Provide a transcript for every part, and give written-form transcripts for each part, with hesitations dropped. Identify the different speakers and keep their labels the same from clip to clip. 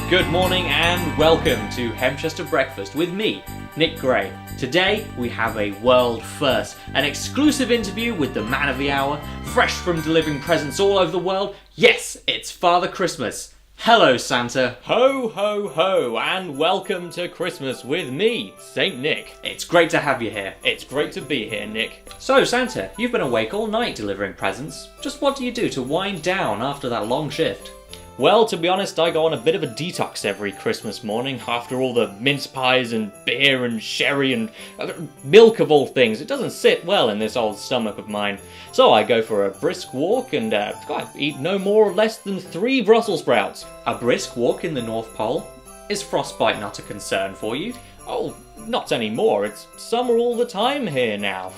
Speaker 1: Good morning and welcome to Hemchester Breakfast with me, Nick Gray. Today we have a world first, an exclusive interview with the man of the hour, fresh from delivering presents all over the world. Yes, it's Father Christmas. Hello, Santa.
Speaker 2: Ho, ho, ho, and welcome to Christmas with me, Saint Nick.
Speaker 1: It's great to have you here.
Speaker 2: It's great to be here, Nick.
Speaker 1: So, Santa, you've been awake all night delivering presents. Just what do you do to wind down after that long shift?
Speaker 2: Well, to be honest, I go on a bit of a detox every Christmas morning after all the mince pies and beer and sherry and milk of all things. It doesn't sit well in this old stomach of mine. So I go for a brisk walk and I eat no more or less than 3 Brussels sprouts.
Speaker 1: A brisk walk in the North Pole? Is frostbite not a concern for you?
Speaker 2: Oh, not anymore. It's summer all the time here now.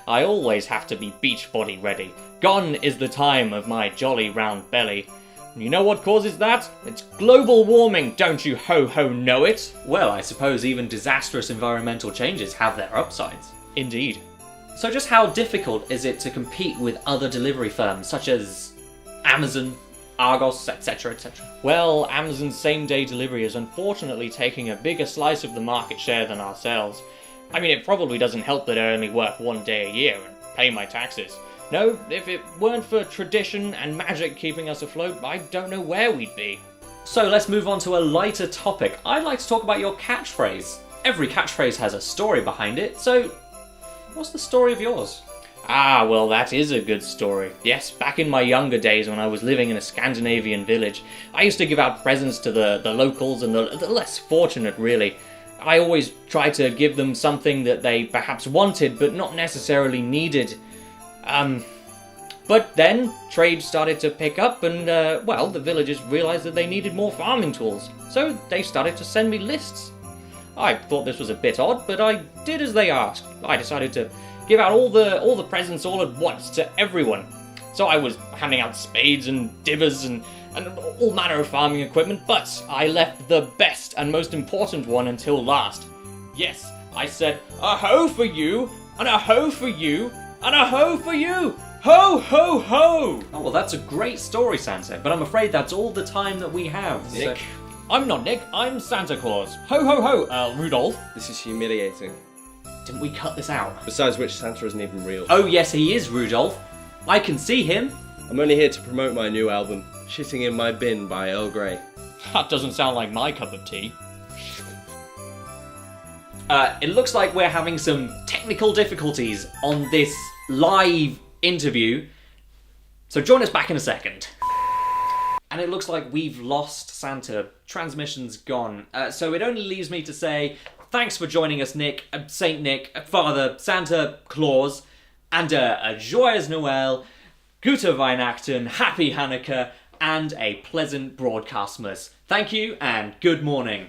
Speaker 2: I always have to be beach body ready. Gone is the time of my jolly round belly. You know what causes that? It's global warming, don't you ho-ho know it?
Speaker 1: Well, I suppose even disastrous environmental changes have their upsides.
Speaker 2: Indeed.
Speaker 1: So just how difficult is it to compete with other delivery firms such as Amazon, Argos, etc, etc?
Speaker 2: Well, Amazon's same-day delivery is unfortunately taking a bigger slice of the market share than ourselves. I mean, it probably doesn't help that I only work 1 day a year and pay my taxes. No, if it weren't for tradition and magic keeping us afloat, I don't know where we'd be.
Speaker 1: So let's move on to a lighter topic. I'd like to talk about your catchphrase. Every catchphrase has a story behind it, so what's the story of yours?
Speaker 2: Ah, well, that is a good story. Yes, back in my younger days when I was living in a Scandinavian village, I used to give out presents to the locals and the less fortunate, really. I always tried to give them something that they perhaps wanted, but not necessarily needed. But then trade started to pick up and, the villagers realized that they needed more farming tools, so they started to send me lists. I thought this was a bit odd, but I did as they asked. I decided to give out all the presents all at once to everyone. So I was handing out spades and diggers and all manner of farming equipment, but I left the best and most important one until last. Yes, I said, a hoe for you, and a hoe for you, and a hoe for you! Ho, ho, ho!
Speaker 1: Oh, well, that's a great story, Santa, but I'm afraid that's all the time that we have.
Speaker 2: Nick. So... I'm not Nick, I'm Santa Claus. Ho, ho, ho, Rudolph.
Speaker 3: This is humiliating.
Speaker 1: Didn't we cut this out?
Speaker 3: Besides which, Santa isn't even real.
Speaker 1: Oh, yes, he is, Rudolph. I can see him.
Speaker 3: I'm only here to promote my new album, Shitting in My Bin by Earl Grey.
Speaker 2: That doesn't sound like my cup of tea.
Speaker 1: It looks like we're having some technical difficulties on this live interview, so join us back in a second. And it looks like we've lost Santa. Transmission's gone. So it only leaves me to say thanks for joining us, Nick, Saint Nick, Father, Santa Claus, and a joyeux Noel, Gute Weihnachten, Happy Hanukkah, and a pleasant broadcastmas. Thank you and good morning.